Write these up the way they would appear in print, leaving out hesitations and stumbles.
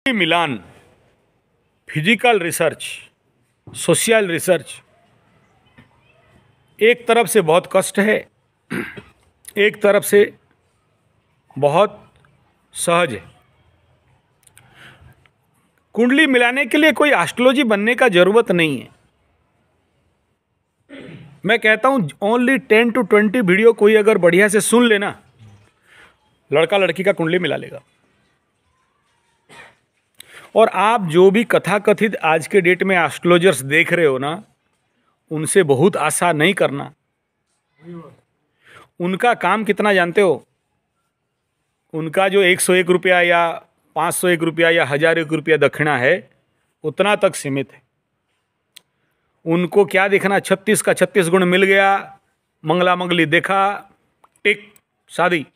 मिलान, physical research, social research एक तरफ से बहुत कष्ट है, एक तरफ से बहुत सहज है। कुंडली मिलाने के लिए कोई एस्ट्रोलॉजी बनने का जरूरत नहीं है। मैं कहता हूं ओनली 10 to 20 वीडियो कोई अगर बढ़िया से सुन लेना, लड़का लड़की का कुंडली मिला लेगा। और आप जो भी कथाकथित आज के डेट में एस्ट्रोलॉजर्स देख रहे हो ना, उनसे बहुत आशा नहीं करना। उनका काम कितना जानते हो? उनका जो 101 रुपया या 501 रुपया या 1001 रुपया दक्षिणा है, उतना तक सीमित है। उनको क्या देखना, 36 का 36 गुण मिल गया, मंगला मंगली देखा, टिक, शादी।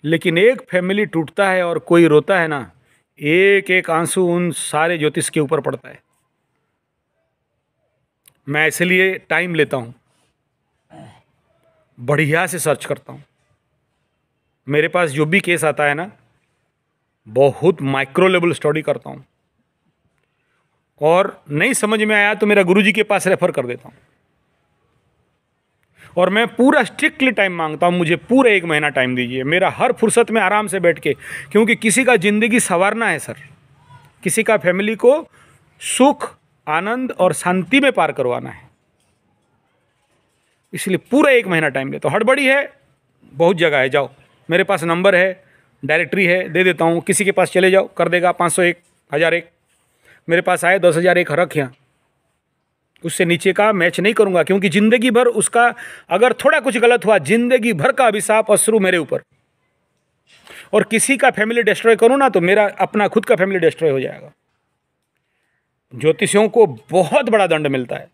लेकिन एक फैमिली टूटता है और कोई रोता है ना, एक एक आंसू उन सारे ज्योतिष के ऊपर पड़ता है। मैं इसलिए टाइम लेता हूं, बढ़िया से सर्च करता हूं। मेरे पास जो भी केस आता है ना, बहुत माइक्रो लेवल स्टडी करता हूं, और नहीं समझ में आया तो मेरा गुरुजी के पास रेफर कर देता हूं। और मैं पूरा स्ट्रिक्टली टाइम मांगता हूं, मुझे पूरा 1 महीना टाइम दीजिए, मेरा हर फुर्सत में आराम से बैठ के, क्योंकि किसी का जिंदगी संवारना है सर, किसी का फैमिली को सुख, आनंद और शांति में पार करवाना है। इसलिए पूरा 1 महीना टाइम देता हूं। हड़बड़ी है, बहुत जगह है, जाओ, मेरे पास नंबर है, डायरेक्टरी है, दे देता हूं। किसी के पास चले जाओ, कर देगा 501, 1001। मेरे पास आए 10,001 रख, यहाँ उससे नीचे का मैच नहीं करूंगा, क्योंकि जिंदगी भर उसका अगर थोड़ा कुछ गलत हुआ, जिंदगी भर का अभिशाप अश्रु मेरे ऊपर। और किसी का फैमिली डिस्ट्रॉय करूं ना, तो मेरा अपना खुद का फैमिली डिस्ट्रॉय हो जाएगा। ज्योतिषियों को बहुत बड़ा दंड मिलता है,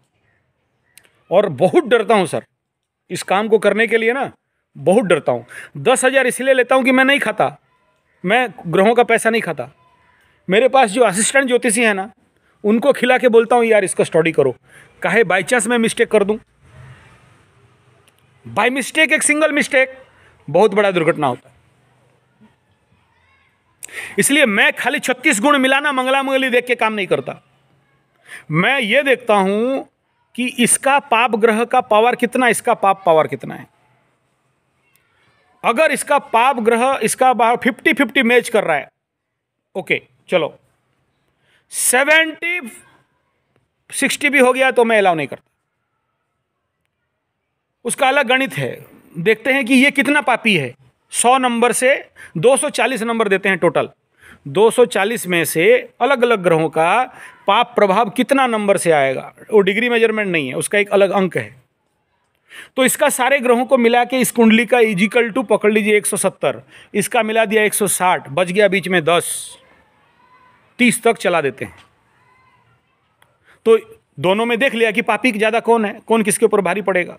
और बहुत डरता हूं सर इस काम को करने के लिए ना, बहुत डरता हूं। 10,000 इसलिए लेता हूं कि मैं नहीं खाता, मैं ग्रहों का पैसा नहीं खाता। मेरे पास जो असिस्टेंट ज्योतिषी है ना, उनको खिला के बोलता हूं यार इसको स्टडी करो, काहे बाई चांस मैं मिस्टेक कर दूं। बाय मिस्टेक, एक सिंगल मिस्टेक, बहुत बड़ा दुर्घटना होता है। इसलिए मैं खाली 36 गुण मिलाना, मंगला मंगली देख के काम नहीं करता। मैं ये देखता हूं कि इसका पाप ग्रह का पावर कितना, इसका पाप पावर कितना है। अगर इसका पाप ग्रह इसका 50-50 मैच कर रहा है, ओके चलो, 70-60 भी हो गया तो मैं अलाउ नहीं करता। उसका अलग गणित है, देखते हैं कि ये कितना पापी है। 100 नंबर से 240 नंबर देते हैं टोटल। 240 में से अलग अलग ग्रहों का पाप प्रभाव कितना नंबर से आएगा, वो डिग्री मेजरमेंट नहीं है, उसका एक अलग अंक है। तो इसका सारे ग्रहों को मिला के इस कुंडली का इजिकल टू पकड़ लीजिए 170, इसका मिला दिया 160, बच गया बीच में 10, 30 तक चला देते हैं। तो दोनों में देख लिया कि पापी ज्यादा कौन है, कौन किसके ऊपर भारी पड़ेगा।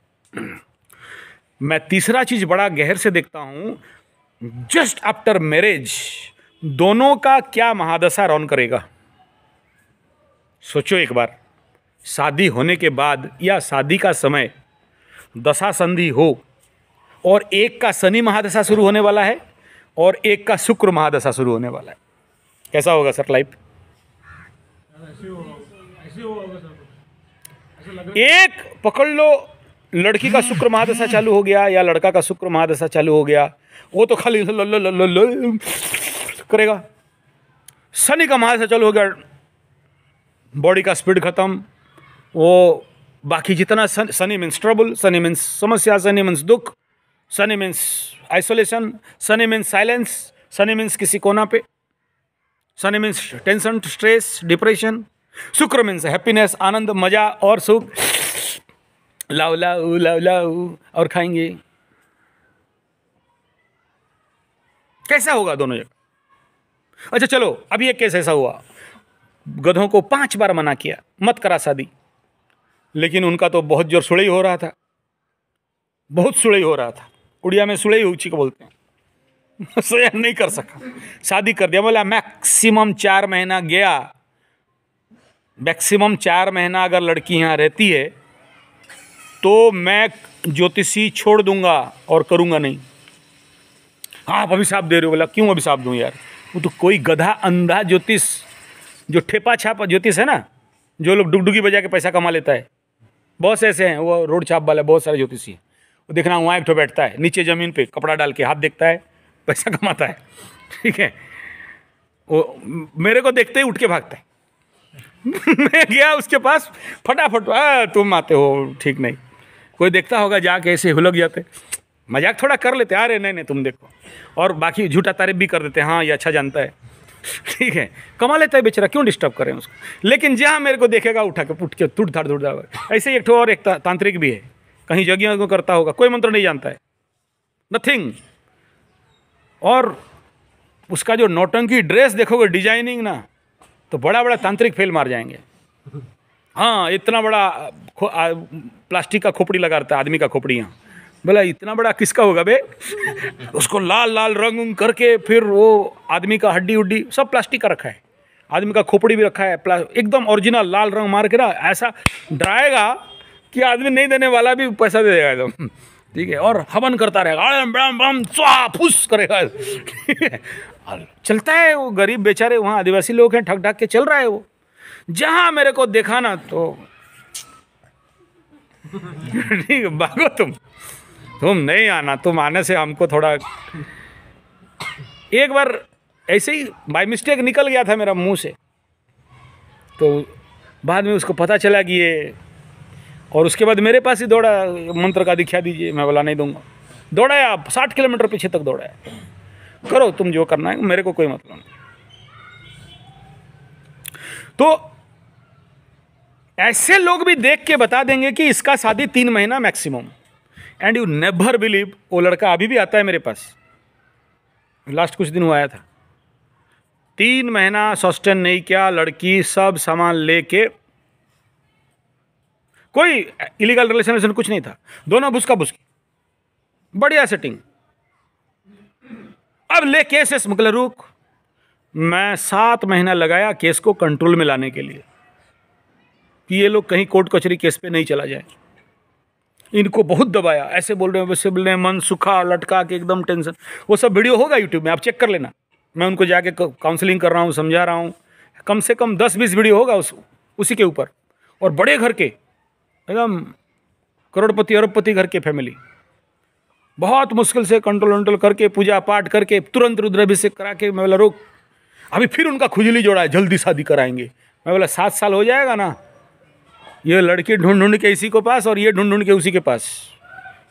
मैं तीसरा चीज बड़ा गहर से देखता हूं, जस्ट आफ्टर मैरिज दोनों का क्या महादशा रौन करेगा। सोचो एक बार, शादी होने के बाद या शादी का समय दशा संधि हो, और एक का शनि महादशा शुरू होने वाला है और एक का शुक्र महादशा शुरू होने वाला है, कैसा होगा सर लाइफ? एक पकड़ लो, लड़की का शुक्र महादशा चालू हो गया या लड़का का शुक्र महादशा चालू हो गया, वो तो खाली करेगा। शनि का महादशा चालू हो गया, बॉडी का स्पीड खत्म, वो बाकी जितना Shani means trouble, Shani means समस्या, शनि मीन्स दुख, Shani means isolation, Shani means silence, Shani means किसी कोना पे, Shani means tension, stress, depression, शुक्र मीन्स हैप्पीनेस, आनंद, मजा और सुख, लाओ लाओ लाओ लाओ और खाएंगे। कैसा होगा दोनों जगह? अच्छा चलो, अभी एक केस ऐसा हुआ, गधों को 5 बार मना किया मत करा शादी, लेकिन उनका तो बहुत जोर सुड़ई हो रहा था, बहुत सुड़ई हो रहा था, उड़िया में सुड़ई ऊंची को बोलते हैं। सहन नहीं कर सका, शादी कर दिया। बोला मैक्सिमम 4 महीना गया, मैक्सिमम 4 महीना अगर लड़की यहाँ रहती है तो मैं ज्योतिषी छोड़ दूंगा और करूंगा नहीं। आप अभिशाप दे रहे हो। बोला क्यों अभिशाप दूं यार, वो तो कोई गधा अंधा ज्योतिष, जो ठेपा छाप ज्योतिष है ना, जो लोग डुगडुगी बजा के पैसा कमा लेता है, बहुत से ऐसे हैं। वो रोड छाप वाले बहुत सारे ज्योतिषी हैं। वो देखना वहाँ एक ठो बैठता है नीचे ज़मीन पे कपड़ा डाल के, हाथ देखता है, पैसा कमाता है, ठीक है। वो मेरे को देखते ही उठ के भागता है। मैं गया उसके पास, फटाफट, तुम आते हो, ठीक नहीं। कोई देखता होगा जाके ऐसे हुलक जाते, मजाक थोड़ा कर लेते, अरे नहीं नहीं तुम देखो, और बाकी झूठा तारीफ भी कर देते, हाँ ये अच्छा जानता है, ठीक है, कमा लेता है बेचारा, क्यों डिस्टर्ब करें उसको। लेकिन जहाँ मेरे को देखेगा उठा के पुट के टूट धाड़। ऐसे ही एक ठो और एक तांत्रिक भी है, कहीं जगह को करता होगा, कोई मंत्र नहीं जानता है, नथिंग। और उसका जो नौटंकी ड्रेस देखोगे, डिजाइनिंग ना, तो बड़ा बड़ा तांत्रिक फेल मार जाएंगे। हाँ, इतना बड़ा प्लास्टिक का खोपड़ी लगा रहता है, आदमी का खोपड़ी। यहाँ बोला इतना बड़ा किसका होगा बे? उसको लाल लाल रंग उंग करके, फिर वो आदमी का हड्डी उड्डी सब प्लास्टिक का रखा है, आदमी का खोपड़ी भी रखा है, एकदम ओरिजिनल लाल रंग मार के ना ऐसा डराएगा कि आदमी नहीं देने वाला भी पैसा दे देगा एकदम, ठीक है। और हवन करता रहेगा, बम बम स्वाहा फुस करेगा, ठीक है। चलता है वो, गरीब बेचारे वहाँ आदिवासी लोग हैं, ठग ठाक के चल रहा है वो। जहाँ मेरे को देखा ना तो ठीक है, भागो तुम नहीं आना, तुम आने से हमको थोड़ा। एक बार ऐसे ही बाय मिस्टेक निकल गया था मेरा मुंह से, तो बाद में उसको पता चला कि ये, और उसके बाद मेरे पास ही दौड़ा, मंत्र का दिखा दीजिए। मैं बोला नहीं दूंगा। दौड़ाया, 60 किलोमीटर पीछे तक दौड़ाया, करो तुम जो करना है, मेरे को कोई मतलब नहीं। तो ऐसे लोग भी देख के बता देंगे कि इसका शादी 3 महीना maximum, and you never believe, वो लड़का अभी भी आता है मेरे पास, लास्ट कुछ दिन हुआ आया था, 3 महीना सस्टेन नहीं किया, लड़की सब सामान लेके, कोई इलीगल रिलेशन कुछ नहीं था, दोनों भुसका भुसकी, बढ़िया सेटिंग। अब ले केस मतलब रुक, मैं 7 महीना लगाया केस को कंट्रोल में लाने के लिए कि ये लोग कहीं कोर्ट कचहरी केस पे नहीं चला जाए। इनको बहुत दबाया, ऐसे बोल रहे हैं वैसे बोल रहे हैं, मन सुखा लटका के एकदम टेंशन। वो सब वीडियो होगा यूट्यूब में, आप चेक कर लेना। मैं उनको जाके काउंसलिंग कर रहा हूँ, समझा रहा हूँ, कम से कम 10-20 वीडियो होगा उसी के ऊपर। और बड़े घर के एकदम करोड़पति अरबपति घर के फैमिली, बहुत मुश्किल से कंट्रोल वंट्रोल करके, पूजा पाठ करके, तुरंत रुद्राभिषेक करा के। मैं बोला रुक, अभी फिर उनका खुजली जोड़ा है, जल्दी शादी कराएंगे। मैं बोला 7 साल हो जाएगा ना, ये लड़की ढूंढ ढूंढ के इसी को पास और ये ढूंढ ढूंढ के उसी के पास।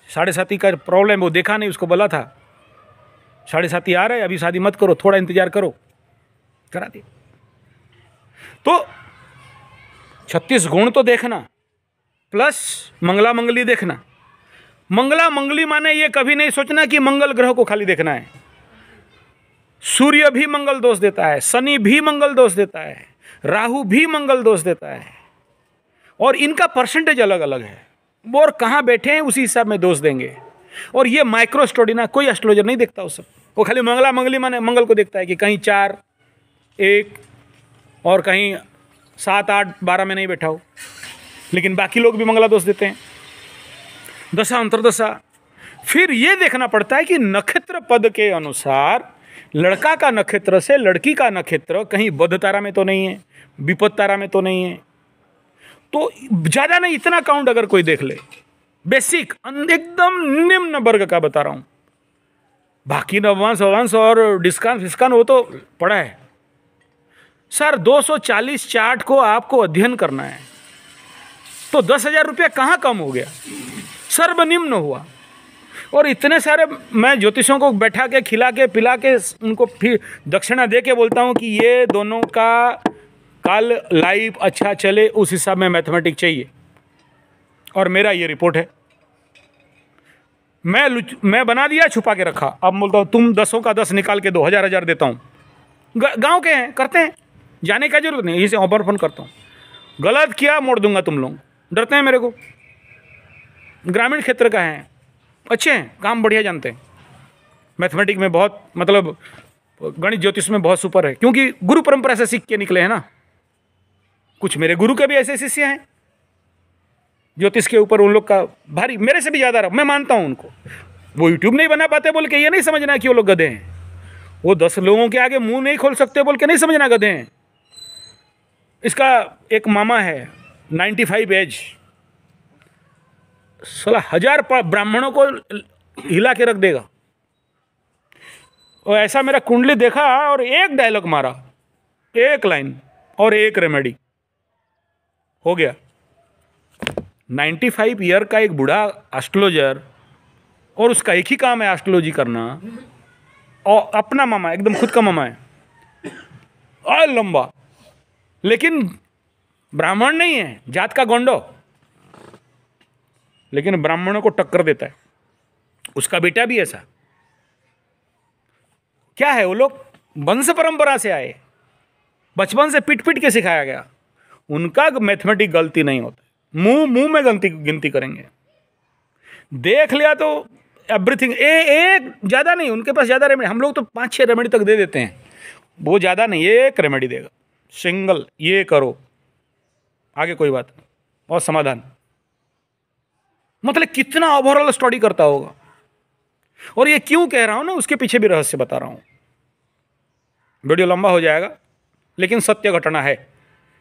7.5 का प्रॉब्लम, वो देखा नहीं, उसको बोला था 7.5 आ रहा है, अभी शादी मत करो, थोड़ा इंतजार करो, करा दिया। तो 36 गुण तो देखना, प्लस मंगला मंगली देखना। मंगला मंगली माने ये कभी नहीं सोचना कि मंगल ग्रह को खाली देखना है। सूर्य भी मंगल दोष देता है, शनि भी मंगल दोष देता है, राहु भी मंगल दोष देता है, और इनका परसेंटेज अलग अलग है। वो और कहाँ बैठे हैं उसी हिसाब में दोष देंगे। और ये माइक्रो स्टडी ना, कोई एस्ट्रोलॉजर नहीं देखता उस सब, वो खाली मंगला मंगली माने मंगल को देखता है कि कहीं 4, 1 और कहीं 7, 8, 12 में नहीं बैठा हो। लेकिन बाकी लोग भी मंगला दोष देते हैं, दशा अंतरदशा। फिर ये देखना पड़ता है कि नक्षत्र पद के अनुसार लड़का का नक्षत्र से लड़की का नक्षत्र कहीं बुध तारा में तो नहीं है, विपद तारा में तो नहीं है। तो ज़्यादा नहीं, इतना काउंट अगर कोई देख ले, बेसिक एकदम निम्न वर्ग का बता रहा हूँ। बाकी नवांश अवांश और डिस्काउंट फिस्कान वो तो पड़ा है। सर 240 चार्ट को आपको अध्ययन करना है तो 10,000 रुपया कहाँ कम हो गया, सर्वनिम्न हुआ। और इतने सारे मैं ज्योतिषों को बैठा के खिला के पिला के उनको फिर दक्षिणा दे के बोलता हूँ कि ये दोनों का कल लाइफ अच्छा चले, उस हिसाब में मैथमेटिक्स चाहिए। और मेरा ये रिपोर्ट है, मैं बना दिया, छुपा के रखा। अब बोलता हूँ तुम 10 का 10 निकाल के दो, 1000 देता हूँ। गांव के हैं, करते हैं, जाने का जरूरत नहीं, यहीं से ऑफर फोन करता हूँ। गलत किया मोड़ दूंगा, तुम लोग डरते हैं मेरे को। ग्रामीण क्षेत्र का है, अच्छे हैं, काम बढ़िया जानते हैं, मैथमेटिक्स में बहुत, मतलब गणित ज्योतिष में बहुत सुपर है, क्योंकि गुरु परंपरा से सीख के निकले हैं ना। कुछ मेरे गुरु के भी ऐसे शिष्य हैं, ज्योतिष के ऊपर उन लोग का भारी, मेरे से भी ज़्यादा रहा, मैं मानता हूँ उनको। वो यूट्यूब नहीं बना पाते बोल के ये नहीं समझना कि वो लोग गधे हैं। वो 10 लोगों के आगे मुंह नहीं खोल सकते बोल के नहीं समझना गधे हैं। इसका एक मामा है 95 एज, साला 1000 ब्राह्मणों को हिला के रख देगा। और ऐसा मेरा कुंडली देखा और एक डायलॉग मारा, एक लाइन और एक रेमेडी, हो गया। 95 ईयर का एक बूढ़ा एस्ट्रोलॉजर, और उसका एक ही काम है एस्ट्रोलॉजी करना, और अपना मामा एकदम खुद का मामा है और लंबा, लेकिन ब्राह्मण नहीं है, जात का गोंडो, लेकिन ब्राह्मणों को टक्कर देता है। उसका बेटा भी ऐसा। क्या है, वो लोग वंश परंपरा से आए, बचपन से पिट पिट के सिखाया गया। उनका मैथमेटिक गलती नहीं होता, मुंह में गिनती करेंगे। देख लिया तो एवरीथिंग, एक ज़्यादा नहीं, उनके पास ज़्यादा रेमेडी। हम लोग तो 5-6 रेमेडी तक दे देते हैं, वो ज़्यादा नहीं, एक रेमेडी देगा, सिंगल, ये करो, आगे कोई बात नहीं, और समाधान। मतलब कितना ओवरऑल स्टडी करता होगा। और ये क्यों कह रहा हूं ना, उसके पीछे भी रहस्य बता रहा हूं। वीडियो लंबा हो जाएगा, लेकिन सत्य घटना है।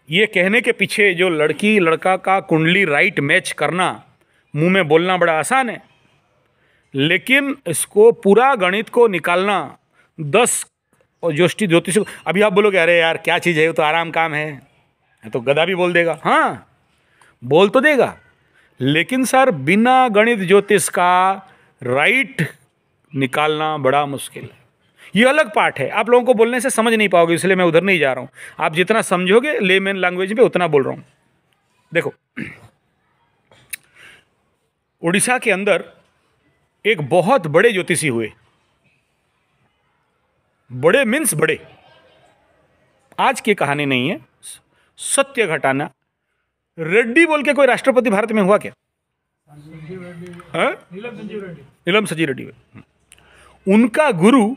ये कहने के पीछे जो लड़की लड़का का कुंडली राइट मैच करना, मुंह में बोलना बड़ा आसान है, लेकिन इसको पूरा गणित को निकालना 10 और ज्योतिष। अभी आप बोलोगे अरे यार क्या चीज़ है, वो तो आराम काम है, तो गधा भी बोल देगा। हाँ, बोल तो देगा, लेकिन सर बिना गणित ज्योतिष का राइट निकालना बड़ा मुश्किल है। ये अलग पार्ट है, आप लोगों को बोलने से समझ नहीं पाओगे, इसलिए मैं उधर नहीं जा रहा हूँ। आप जितना समझोगे लेमैन लैंग्वेज में उतना बोल रहा हूँ। देखो, उड़ीसा के अंदर एक बहुत बड़े ज्योतिषी हुए, बड़े मीन्स बड़े, आज की कहानी नहीं है, सत्य घटना। रेड्डी बोल के कोई राष्ट्रपति भारत में हुआ क्या? नीलम संजीव रेड्डी। उनका गुरु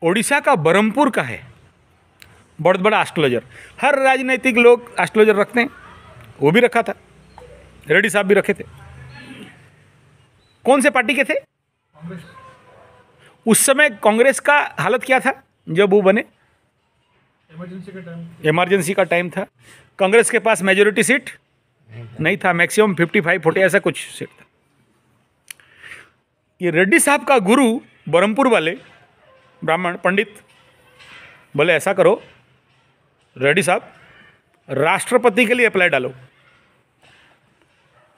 ओडिशा का बरहमपुर का है, बहुत बड़ा एस्ट्रोलॉजर। हर राजनीतिक लोग एस्ट्रोलॉजर रखते हैं, वो भी रखा था, रेड्डी साहब भी रखे थे। कौन से पार्टी के थे? उस समय कांग्रेस का हालत क्या था जब वो बने? इमरजेंसी का टाइम था। कांग्रेस के पास मेजोरिटी सीट नहीं था, मैक्सिमम 55-40 ऐसा कुछ सीट था। ये रेड्डी साहब का गुरु बरहमपुर वाले ब्राह्मण पंडित बोले ऐसा करो रेड्डी साहब, राष्ट्रपति के लिए अप्लाई डालो।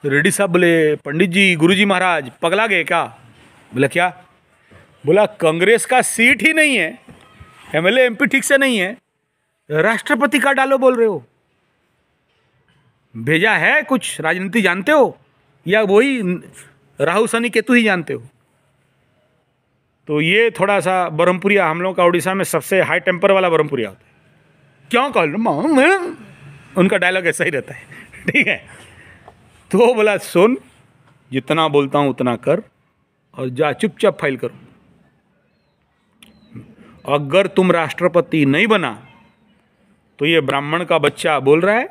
रेड्डी साहब बोले पंडित जी, गुरुजी महाराज पगला गए क्या? बोला क्या? बोला कांग्रेस का सीट ही नहीं है, एमएलए एमपी ठीक से नहीं है, राष्ट्रपति का डालो बोल रहे हो? भेजा है कुछ राजनीति जानते हो, या वही राहु शनि केतु ही जानते हो? तो ये थोड़ा सा बरहमपुरिया, हम लोग का उड़ीसा में सबसे हाई टेम्पर वाला बरहमपुरिया होता है। क्यों कह, उनका डायलॉग ऐसा ही रहता है, ठीक है। तो बोला सुन, जितना बोलता हूँ उतना कर और जा चुपचाप फाइल करो। अगर तुम राष्ट्रपति नहीं बना तो ये ब्राह्मण का बच्चा बोल रहा है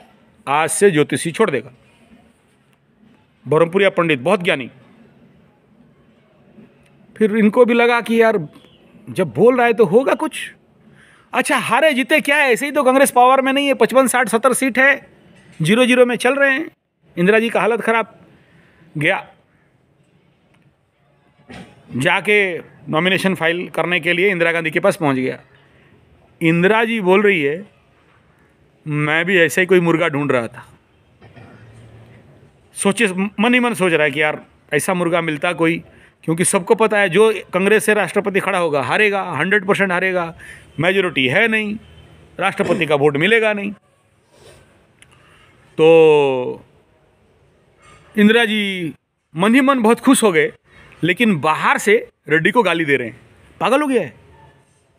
आज से ज्योतिषी छोड़ देगा। बरहमपुरिया पंडित बहुत ज्ञानी। फिर इनको भी लगा कि यार जब बोल रहा है तो होगा कुछ। अच्छा, हारे जीते क्या है, ऐसे ही तो कांग्रेस पावर में नहीं है, 55, 60, 70 सीट है, 0-0 में चल रहे हैं। इंदिरा जी का हालत खराब। गया जाके नॉमिनेशन फाइल करने के लिए इंदिरा गांधी के पास पहुंच गया। इंदिरा जी बोल रही है मैं भी ऐसे ही कोई मुर्गा ढूंढ रहा था। सोचे, मन ही मन सोच रहा है कि यार ऐसा मुर्गा मिलता कोई, क्योंकि सबको पता है जो कांग्रेस से राष्ट्रपति खड़ा होगा हारेगा, 100% हारेगा, मेजोरिटी है नहीं, राष्ट्रपति का वोट मिलेगा नहीं। तो इंदिरा जी मन ही मन बहुत खुश हो गए, लेकिन बाहर से रेड्डी को गाली दे रहे हैं, पागल हो गया है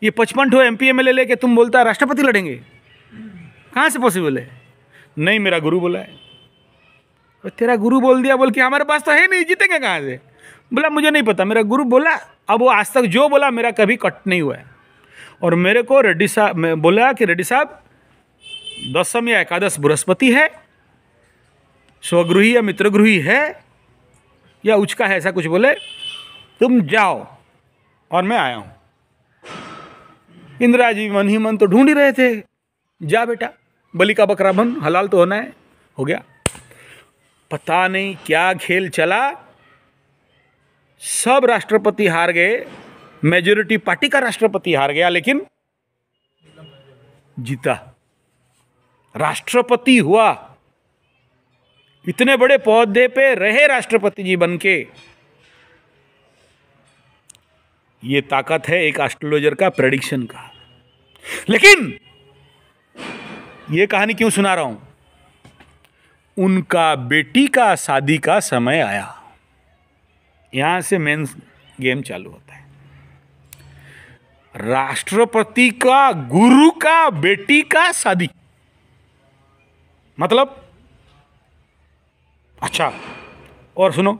ये, 55 ठो MP MLA लेके तुम बोलता है राष्ट्रपति लड़ेंगे, कहाँ से पॉसिबल है? नहीं, मेरा गुरु बोला है। और तेरा गुरु बोल दिया बोल के हमारे पास तो है नहीं, जीतेंगे कहाँ से? बोला मुझे नहीं पता, मेरा गुरु बोला। अब वो आज तक जो बोला मेरा कभी कट नहीं हुआ है। और मेरे को रेड्डी साहब बोला कि रेड्डी साहब 10वीं या एकादश बृहस्पति है, स्वगृही या मित्रगृही है या उचका है, ऐसा कुछ बोले, तुम जाओ और मैं आया हूँ। इंदिरा जी मन ही मन तो ढूंढ ही रहे थे, जा बेटा बलि का बकरा बन, हलाल तो होना है, हो गया। पता नहीं क्या खेल चला, सब राष्ट्रपति हार गए, मेजोरिटी पार्टी का राष्ट्रपति हार गया, लेकिन जीता, राष्ट्रपति हुआ, इतने बड़े पौधे पे रहे राष्ट्रपति जी बनके। ये ताकत है एक एस्ट्रोलॉजर का प्रेडिक्शन का। लेकिन ये कहानी क्यों सुना रहा हूं? उनका बेटी का शादी का समय आया, यहां से मेन गेम चालू होता है। राष्ट्रपति का गुरु का बेटी का शादी, मतलब अच्छा। और सुनो,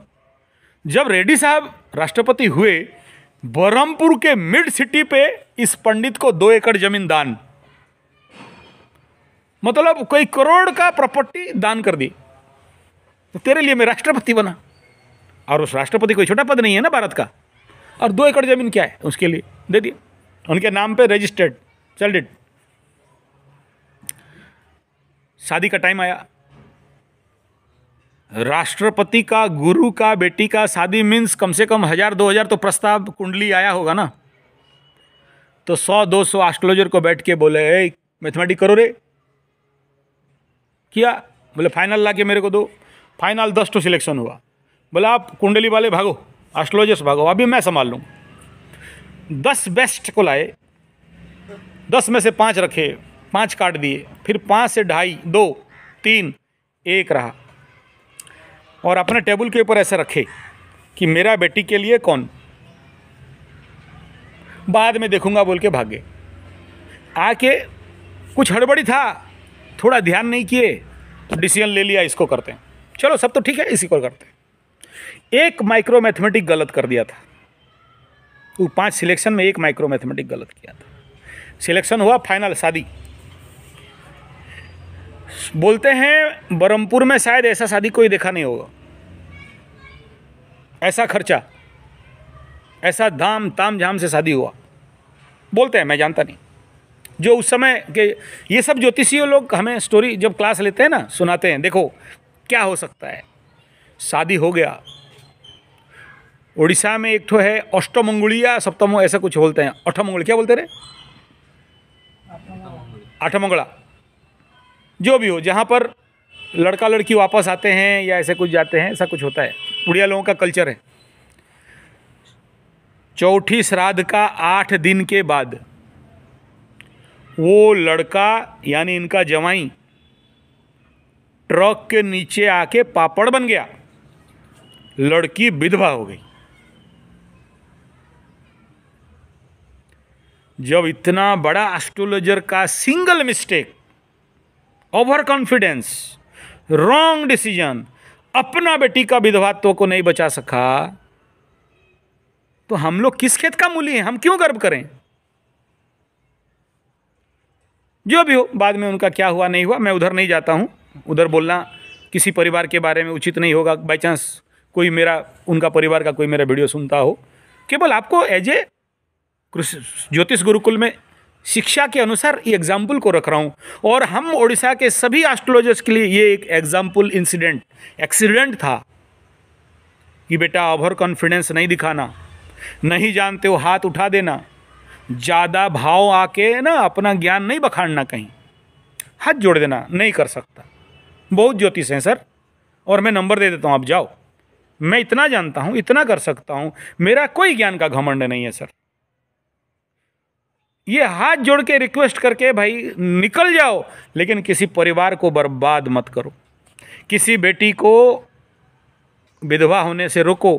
जब रेड्डी साहब राष्ट्रपति हुए, बरहमपुर के मिड सिटी पे इस पंडित को 2 एकड़ जमीन दान, मतलब कोई करोड़ का प्रॉपर्टी दान कर दी, तो तेरे लिए मैं राष्ट्रपति बना। और उस राष्ट्रपति कोई छोटा पद नहीं है ना भारत का, और 2 एकड़ जमीन क्या है, उसके लिए दे दिया, उनके नाम पे रजिस्टर्ड, चल डिट। शादी का टाइम आया, राष्ट्रपति का गुरु का बेटी का शादी मीन्स कम से कम 1000-2000 तो प्रस्ताव कुंडली आया होगा ना। तो 100-200 एस्ट्रोलॉजर को बैठ के बोले, ए मैथमेटिक करो रे, किया, बोले फाइनल ला के मेरे को दो। फाइनल 10 तो सिलेक्शन हुआ, बोले आप कुंडली वाले भागो, एस्ट्रोलॉजर्स भागो, अभी मैं संभाल लूँ। 10 बेस्ट को लाए, 10 में से 5 रखे, 5 काट दिए, फिर 5 से 2.5, 2, 3, 1 रहा, और अपने टेबल के ऊपर ऐसे रखे कि मेरा बेटी के लिए कौन, बाद में देखूंगा बोल के भागे। आके कुछ हड़बड़ी था, थोड़ा ध्यान नहीं किए, तो डिसीजन ले लिया इसको करते हैं, चलो सब तो ठीक है इसी को करते हैं। एक माइक्रो मैथमेटिक गलत कर दिया था, वो 5 सिलेक्शन में एक माइक्रो मैथमेटिक गलत किया था। सिलेक्शन हुआ, फाइनल शादी। बोलते हैं बरहमपुर में शायद ऐसा शादी कोई देखा नहीं होगा, ऐसा खर्चा, ऐसा धाम ताम झाम से शादी हुआ, बोलते हैं, मैं जानता नहीं। जो उस समय के ये सब ज्योतिषीय लोग हमें स्टोरी जब क्लास लेते हैं ना, सुनाते हैं, देखो क्या हो सकता है। शादी हो गया, उड़ीसा में एक ठो है अष्टमंगुलिया सप्तमो, ऐसा कुछ बोलते हैं, अठमंगुल क्या बोलते रहे, आठमंगला, जो भी हो, जहाँ पर लड़का लड़की वापस आते हैं या ऐसे कुछ जाते हैं, ऐसा कुछ होता है, उड़िया लोगों का कल्चर है। चौथी श्राद्ध का 8 दिन के बाद वो लड़का यानी इनका जवाई ट्रक के नीचे आके पापड़ बन गया, लड़की विधवा हो गई। जब इतना बड़ा एस्ट्रोलॉजर का single mistake, over confidence, wrong decision, अपना बेटी का विधवात्व को नहीं बचा सका, तो हम लोग किस खेत का मूली हैं, हम क्यों गर्व करें। जो भी हो, बाद में उनका क्या हुआ नहीं हुआ मैं उधर नहीं जाता हूं, उधर बोलना किसी परिवार के बारे में उचित नहीं होगा। बाई चांस कोई मेरा, उनका परिवार का कोई मेरा वीडियो सुनता हो, केवल आपको एज ए ज्योतिष गुरुकुल में शिक्षा के अनुसार ये एग्जाम्पल को रख रहा हूँ। और हम ओडिशा के सभी एस्ट्रोलॉजर्स के लिए ये एक एग्जाम्पल एक्सीडेंट था कि बेटा ओवर कॉन्फिडेंस नहीं दिखाना, नहीं जानते हो हाथ उठा देना, ज़्यादा भाव आके ना अपना ज्ञान नहीं बखाड़ना, कहीं हाथ जोड़ देना, नहीं कर सकता। बहुत ज्योतिष हैं सर, और मैं नंबर दे देता हूँ, आप जाओ, मैं इतना जानता हूँ, इतना कर सकता हूँ, मेरा कोई ज्ञान का घमंड नहीं है सर। ये हाथ जोड़ के रिक्वेस्ट करके भाई निकल जाओ, लेकिन किसी परिवार को बर्बाद मत करो, किसी बेटी को विधवा होने से रोको,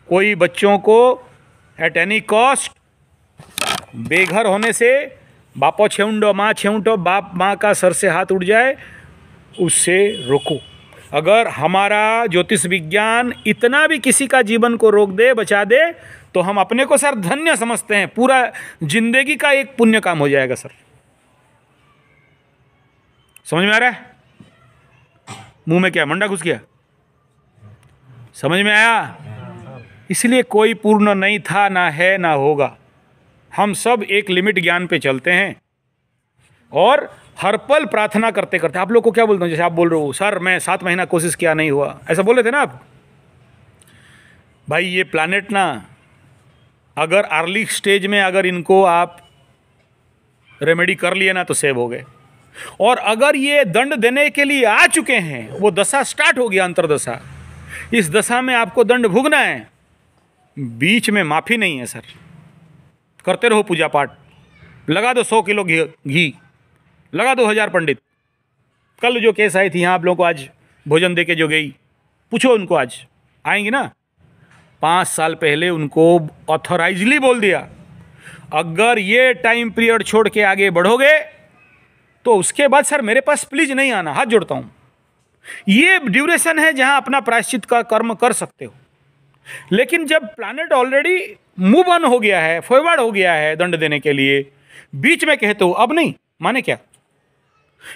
कोई बच्चों को एट एनी कॉस्ट बेघर होने से, बापो छेउंडो माँ छेउंडो, बाप माँ का सर से हाथ उठ जाए, उससे रोको। अगर हमारा ज्योतिष विज्ञान इतना भी किसी का जीवन को रोक दे, बचा दे, तो हम अपने को सर धन्य समझते हैं, पूरा जिंदगी का एक पुण्य काम हो जाएगा सर। समझ में आ रहा है? मुंह में क्या मंडा घुस गया? समझ में आया? इसलिए कोई पूर्ण नहीं था, ना है, ना होगा। हम सब एक लिमिट ज्ञान पे चलते हैं और हर पल प्रार्थना करते करते, आप लोग को क्या बोलता हूँ, जैसे आप बोल रहे हो सर मैं 7 महीना कोशिश किया नहीं हुआ, ऐसा बोल रहे थे ना आप। भाई ये प्लैनेट ना, अगर अर्ली स्टेज में अगर इनको आप रेमेडी कर लिए ना तो सेव हो गए, और अगर ये दंड देने के लिए आ चुके हैं, वो दशा स्टार्ट हो गया, अंतरदशा, इस दशा में आपको दंड भुगतना है, बीच में माफ़ी नहीं है सर। करते रहो पूजा पाठ, लगा दो 100 किलो घी, लगा दो 1000 पंडित। कल जो केस आई थी यहाँ आप लोगों को आज भोजन दे के जो गई, पूछो उनको, आज आएंगी ना। 5 साल पहले उनको ऑथोराइजली बोल दिया अगर ये टाइम पीरियड छोड़ के आगे बढ़ोगे तो उसके बाद सर मेरे पास प्लीज नहीं आना, हाथ जोड़ता हूँ। ये ड्यूरेशन है जहाँ अपना प्रायश्चित का कर्म कर सकते हो। लेकिन जब प्लैनेट ऑलरेडी मूव ऑन हो गया है, फॉरवर्ड हो गया है दंड देने के लिए, बीच में कहते हो अब नहीं, माने क्या?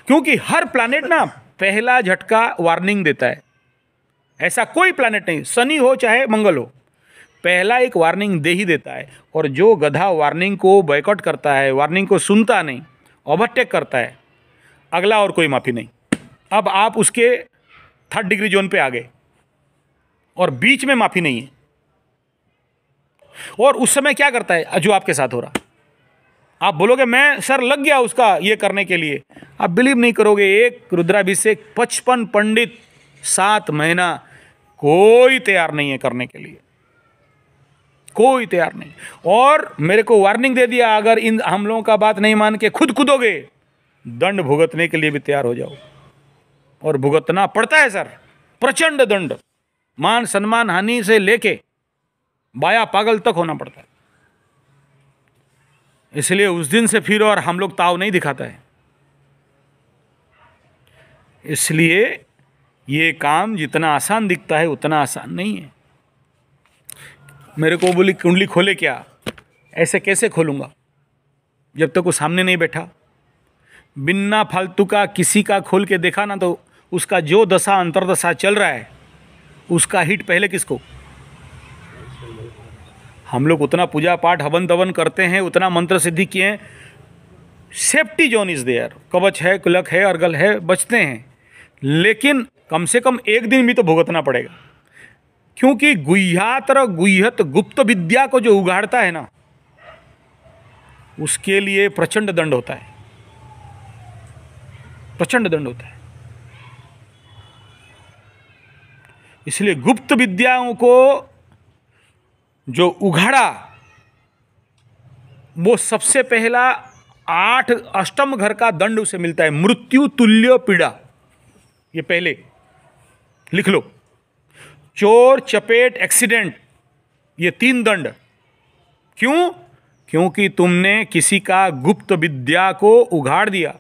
क्योंकि हर प्लैनेट ना पहला झटका वार्निंग देता है। ऐसा कोई प्लैनेट नहीं, शनि हो चाहे मंगल हो, पहला एक वार्निंग दे ही देता है। और जो गधा वार्निंग को बॉयकॉट करता है, वार्निंग को सुनता नहीं, ओवरटेक करता है, अगला और कोई माफ़ी नहीं। अब आप उसके 3rd डिग्री जोन पे आ गए और बीच में माफ़ी नहीं है। और उस समय क्या करता है जो आपके साथ हो रहा, आप बोलोगे मैं सर लग गया उसका ये करने के लिए, आप बिलीव नहीं करोगे। एक रुद्राभिषेक 55 पंडित 7 महीना, कोई तैयार नहीं है करने के लिए, कोई तैयार नहीं। और मेरे को वार्निंग दे दिया अगर इन हम लोगों का बात नहीं मान के खुद कूदोगे, दंड भुगतने के लिए भी तैयार हो जाओ। और भुगतना पड़ता है सर, प्रचंड दंड, मान सम्मान हानि से लेके बाया पागल तक होना पड़ता है। इसलिए उस दिन से फिर और हम लोग ताव नहीं दिखाता है। इसलिए ये काम जितना आसान दिखता है उतना आसान नहीं है। मेरे को बोली कुंडली खोले क्या, ऐसे कैसे खोलूँगा जब तक वो सामने नहीं बैठा। बिना फालतू का किसी का खोल के देखा ना तो उसका जो दशा अंतरदशा चल रहा है उसका हिट पहले किसको। हम लोग उतना पूजा पाठ हवन दवन करते हैं, उतना मंत्र सिद्धि किए हैं, सेफ्टी जोन इज देयर, कवच है, कुलक है, अर्गल है, बचते हैं। लेकिन कम से कम एक दिन भी तो भुगतना पड़ेगा, क्योंकि गुह्यातर गुह्यत गुप्त विद्या को जो उगाड़ता है ना, उसके लिए प्रचंड दंड होता है, प्रचंड दंड होता है। इसलिए गुप्त विद्याओं को जो उघाड़ा, वो सबसे पहला 8 अष्टम घर का दंड उसे मिलता है, मृत्यु तुल्य पीड़ा। ये पहले लिख लो, चोर चपेट एक्सीडेंट, ये 3 दंड। क्यों? क्योंकि तुमने किसी का गुप्त विद्या को उघाड़ दिया।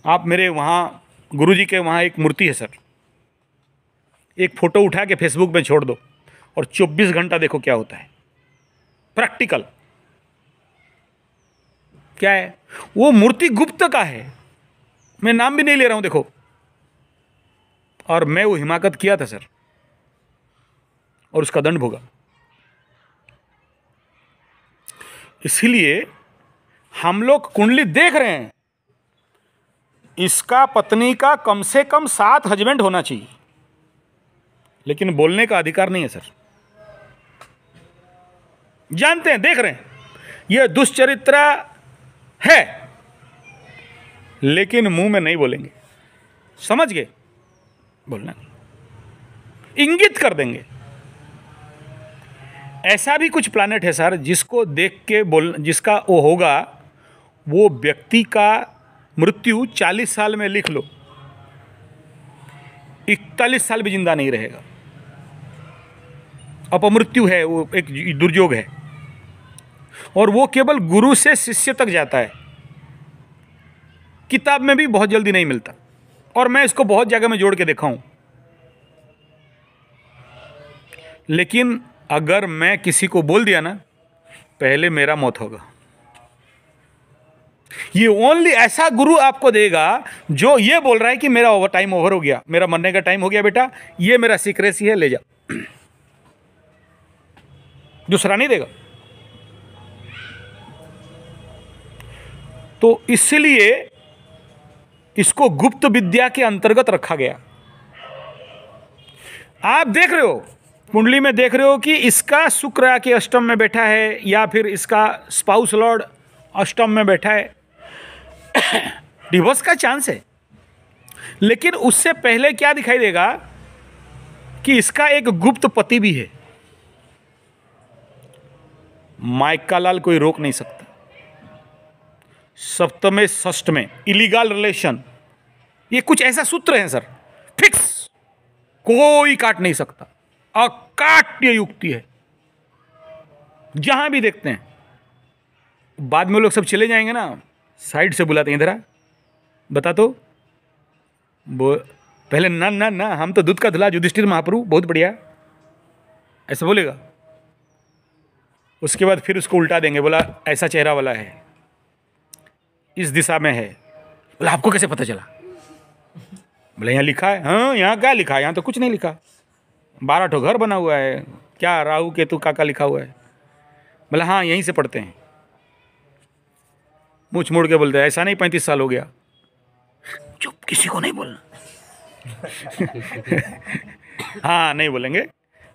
आप मेरे वहां गुरुजी के वहां एक मूर्ति है सर, एक फोटो उठा के फेसबुक पे छोड़ दो और 24 घंटा देखो क्या होता है। प्रैक्टिकल क्या है, वो मूर्ति गुप्त का है, मैं नाम भी नहीं ले रहा हूं, देखो। और मैं वो हिमाकत किया था सर, और उसका दंड भोगा। इसीलिए हम लोग कुंडली देख रहे हैं, इसका पत्नी का कम से कम 7 हस्बैंड होना चाहिए, लेकिन बोलने का अधिकार नहीं है सर। जानते हैं, देख रहे हैं, यह दुष्चरित्र है, लेकिन मुंह में नहीं बोलेंगे, समझ गए? बोलना नहीं, इंगित कर देंगे। ऐसा भी कुछ प्लैनेट है सर जिसको देख के जिसका वो होगा, वो व्यक्ति का मृत्यु 40 साल में लिख लो, 41 साल भी जिंदा नहीं रहेगा। अपमृत्यु है, वो एक दुर्योग है, और वो केवल गुरु से शिष्य तक जाता है। किताब में भी बहुत जल्दी नहीं मिलता, और मैं इसको बहुत जगह में जोड़ के देखा हूं। लेकिन अगर मैं किसी को बोल दिया ना, पहले मेरा मौत होगा। ये ओनली ऐसा गुरु आपको देगा जो ये बोल रहा है कि मेरा टाइम ओवर हो गया, मेरा मरने का टाइम हो गया बेटा, ये मेरा सीक्रेसी है, ले जा। दूसरा नहीं देगा। तो इसलिए इसको गुप्त विद्या के अंतर्गत रखा गया। आप देख रहे हो, कुंडली में देख रहे हो कि इसका शुक्र आके अष्टम में बैठा है या फिर इसका स्पाउस लॉर्ड अष्टम में बैठा है, डिवोर्स का चांस है। लेकिन उससे पहले क्या दिखाई देगा कि इसका एक गुप्त पति भी है। माइका लाल कोई रोक नहीं सकता। सप्तम षष्ठ में इलीगल रिलेशन, ये कुछ ऐसा सूत्र है सर, फिक्स, कोई काट नहीं सकता, अकाट्य युक्ति है। जहां भी देखते हैं, बाद में वो लोग सब चले जाएंगे ना, साइड से बुलाते हैं, इधर आ, बता तो वो पहले ना ना ना, हम तो दूध का धुला युधिष्ठिर महाप्रभु, बहुत बढ़िया, ऐसा बोलेगा। उसके बाद फिर उसको उल्टा देंगे, बोला ऐसा चेहरा वाला है, इस दिशा में है। बोला आपको कैसे पता चला? बोले यहाँ लिखा है। हाँ, यहाँ क्या लिखा है? यहाँ तो कुछ नहीं लिखा, 12 ठो घर बना हुआ है, क्या राहु केतु काका लिखा हुआ है। बोला हाँ यहीं से पढ़ते हैं। मुँह मोड़ के बोलते हैं ऐसा नहीं, 35 साल हो गया। चुप, किसी को नहीं बोलना। हाँ नहीं बोलेंगे,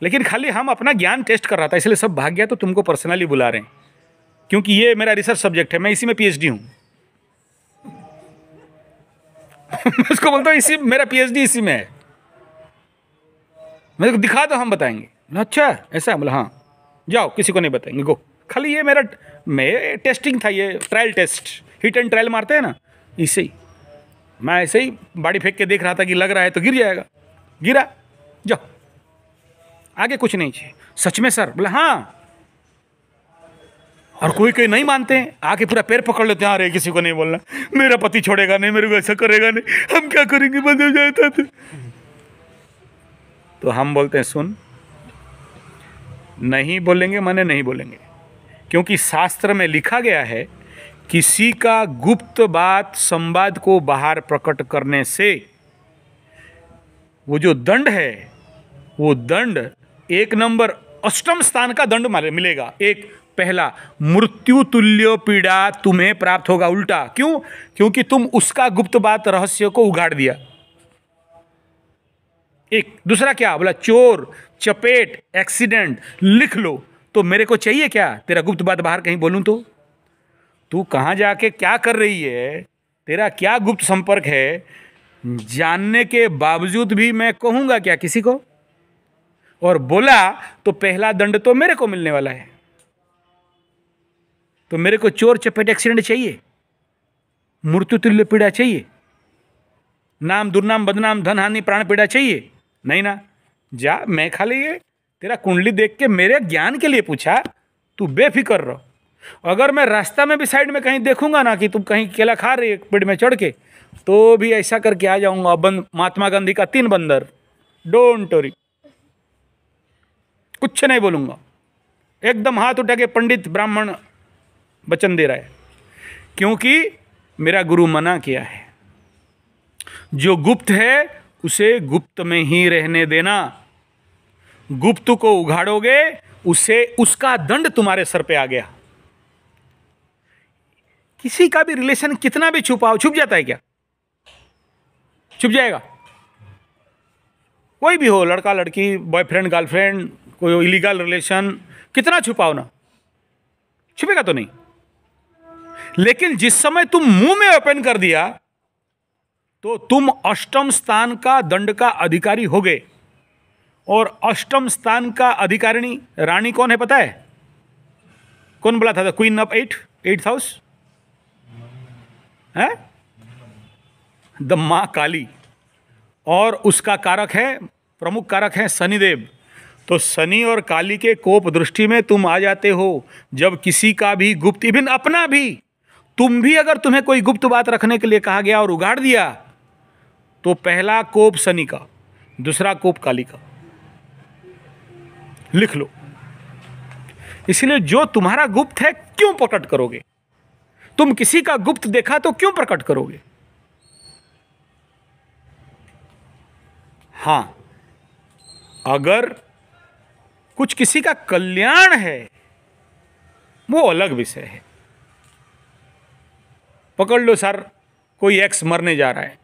लेकिन खाली हम अपना ज्ञान टेस्ट कर रहा था, इसलिए सब भाग गया, तो तुमको पर्सनली बुला रहे हैं, क्योंकि ये मेरा रिसर्च सब्जेक्ट है, मैं इसी में PhD हूँ। उसको बोलता हूँ इसी, मेरा PhD इसी में है, मेरे को दिखा दो, हम बताएंगे। अच्छा ऐसा? बोला हाँ, जाओ किसी को नहीं बताएंगे, गो। खाली ये मेरा टेस्टिंग था, ये trial test, hit and trial मारते हैं ना, इसे ही मैं ऐसे ही बाड़ी फेंक के देख रहा था कि लग रहा है तो गिर जाएगा, गिरा, जाओ आगे कुछ नहीं चाहिए। सच में सर? बोला हाँ। और कोई कोई नहीं मानते हैं, आके पूरा पैर पकड़ लेते हैं, अरे किसी को नहीं बोलना, मेरा पति छोड़ेगा नहीं, मेरे को ऐसा करेगा नहीं, हम क्या करेंगे, बंद हो जाता तो हम बोलते हैं सुन, नहीं बोलेंगे माने नहीं बोलेंगे, क्योंकि शास्त्र में लिखा गया है किसी का गुप्त बात संवाद को बाहर प्रकट करने से वो जो दंड है, वो दंड 1 नंबर अष्टम स्थान का दंड मिलेगा। एक पहला, मृत्यु तुल्य पीड़ा तुम्हें प्राप्त होगा, उल्टा। क्यों? क्योंकि तुम उसका गुप्त बात रहस्य को उगाड़ दिया। एक दूसरा क्या बोला? चोर, चपेट, एक्सीडेंट, लिख लो। तो मेरे को चाहिए क्या तेरा गुप्त बात बाहर कहीं बोलूं तो? तू कहां जाके क्या कर रही है, तेरा क्या गुप्त संपर्क है, जानने के बावजूद भी मैं कहूंगा क्या किसी को? और बोला तो पहला दंड तो मेरे को मिलने वाला है। तो मेरे को चोर, चपेट, एक्सीडेंट चाहिए, मृत्यु तुल्य पीड़ा चाहिए, नाम दुर्नाम बदनाम, धन हानि, प्राण पीड़ा चाहिए? नहीं ना। जा, मैं खाली ये तेरा कुंडली देख के मेरे ज्ञान के लिए पूछा, तू बेफिक्र रहो। अगर मैं रास्ता में भी साइड में कहीं देखूंगा ना कि तुम कहीं केला खा रही है पेड़ में चढ़ के, तो भी ऐसा करके आ जाऊंगा, महात्मा गांधी का 3 बंदर, डोंट वरी, कुछ नहीं बोलूंगा। एकदम हाथ उठा के पंडित ब्राह्मण वचन दे रहा है, क्योंकि मेरा गुरु मना किया है, जो गुप्त है उसे गुप्त में ही रहने देना। गुप्त को उघाड़ोगे, उसे उसका दंड तुम्हारे सर पे आ गया। किसी का भी रिलेशन कितना भी छुपाओ, छुप जाता है क्या? छुप जाएगा? कोई भी हो, लड़का लड़की, बॉयफ्रेंड गर्लफ्रेंड, कोई इलीगल रिलेशन, कितना छुपाओ ना, छुपेगा तो नहीं। लेकिन जिस समय तुम मुंह में ओपन कर दिया, तो तुम अष्टम स्थान का दंड का अधिकारी हो गए। और अष्टम स्थान का अधिकारिणी रानी कौन है पता है? कौन बोला था? क्वीन ऑफ 8th हाउस है, द मां काली। और उसका कारक है, प्रमुख कारक है शनिदेव। तो शनि और काली के कोप दृष्टि में तुम आ जाते हो। जब किसी का भी गुप्त, इवन अपना भी, तुम भी अगर तुम्हें कोई गुप्त बात रखने के लिए कहा गया और उगाड़ दिया, तो पहला कोप शनि का, दूसरा कोप काली का, लिख लो। इसलिए जो तुम्हारा गुप्त है क्यों प्रकट करोगे? तुम किसी का गुप्त देखा तो क्यों प्रकट करोगे? हां, अगर कुछ किसी का कल्याण है, वो अलग विषय है। पकड़ लो सर, कोई एक्स मरने जा रहा है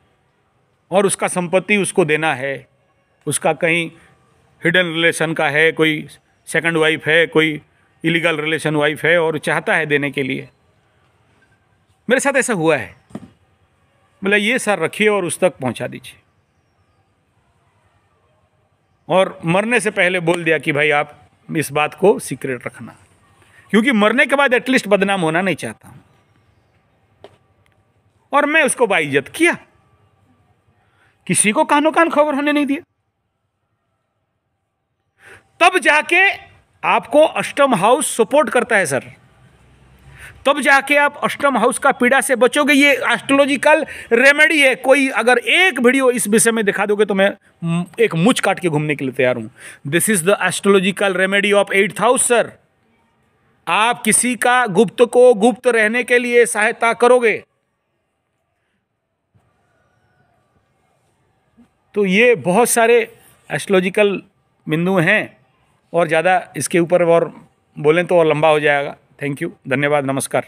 और उसका संपत्ति उसको देना है, उसका कहीं हिडन रिलेशन का है, कोई सेकंड वाइफ है, कोई इलीगल रिलेशन वाइफ है और चाहता है देने के लिए। मेरे साथ ऐसा हुआ है। बोला ये सर रखिए और उस तक पहुंचा दीजिए, और मरने से पहले बोल दिया कि भाई आप इस बात को सीक्रेट रखना, क्योंकि मरने के बाद एटलीस्ट बदनाम होना नहीं चाहता हूं। और मैं उसको बाइज्जत किया, किसी को कानो कान खबर होने नहीं दिया। तब जाके आपको अष्टम हाउस सपोर्ट करता है सर, तब जाके आप अष्टम हाउस का पीड़ा से बचोगे। ये एस्ट्रोलॉजिकल रेमेडी है। कोई अगर एक वीडियो इस विषय में दिखा दोगे तो मैं एक मुझ काट के घूमने के लिए तैयार हूं। This is the astrological remedy of 8th house sir. आप किसी का गुप्त को गुप्त रहने के लिए सहायता करोगे तो ये बहुत सारे एस्ट्रोलॉजिकल बिंदु हैं, और ज़्यादा इसके ऊपर और बोलें तो और लंबा हो जाएगा। थैंक यू, धन्यवाद, नमस्कार।